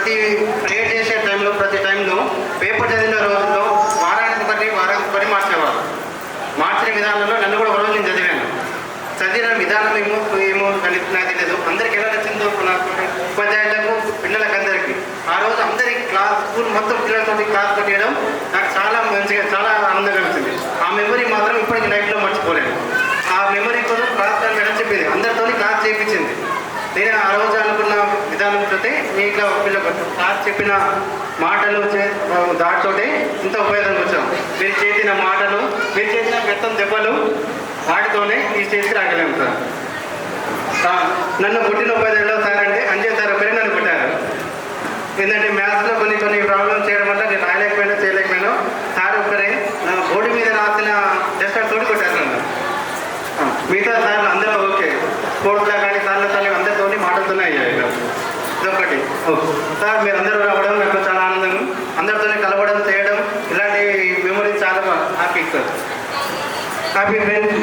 ప్రతి ప్రేయర్ చేసే టైంలో ప్రతి టైంలో పేపర్ చదివిన రోజుల్లో వారానికి ఒకటి మార్చేవారు. మార్చిన విధానంలో నన్ను కూడా ఒకరోజు నేను చదివిన విధానం ఏమో నాకు తెలియదు. అందరికి ఎలా నచ్చిందో ఉపాధ్యాయులకు పిల్లలకు అందరికీ ఆ రోజు అందరి స్కూల్ మొత్తం పిల్లలతో క్లాస్ పెట్టడం నాకు చాలా మంచిగా చాలా ఆనందంగా వచ్చింది. ఆ మెమరీ మాత్రం ఇప్పటికి లైఫ్లో మర్చిపోలేదు. ఆ మెమరీ కోసం క్లాస్ మేడం చెప్పింది, అందరితో క్లాస్ చేయించింది. నేను ఆ రోజు అనుకున్న విధానంతో ఇట్లా పిల్లలు క్లాస్ చెప్పిన మాటలు దాటితోటే ఇంత ఉపయోగంగా వచ్చాం. మీరు చేసిన మాటలు, మీరు చేసిన మెత్తం దెబ్బలు, వాటితోనే ఈ స్టేజ్కి రాగలేము సార్. నన్ను పుట్టిన ఉపాధ్యాయులు సార్ అంటే అంజయ్ సార్ ఒకరే నన్ను పుట్టారు. ఏంటంటే మ్యాథ్స్లో కొన్ని ప్రాబ్లమ్స్ చేయడం వల్ల నేను రాయలేకపోయినా చేయలేకపోయినా సార్ ఒకరే బోర్డు మీద రాసిన టెస్ట్ తోటి కొట్టారు నన్ను. మిగతా సార్లు అందరూ ఓకే, స్పోర్ట్స్లో కానీ సార్లు అందరితో మాటలతోనే అయ్యాయి. ఇదొకటి సార్, మీరు అందరూ రావడం నాకు చాలా ఆనందం. అందరితో కలవడం చేయడం ఇలాంటి మెమరీస్ చాలా హ్యాపీ సార్. Happy friends.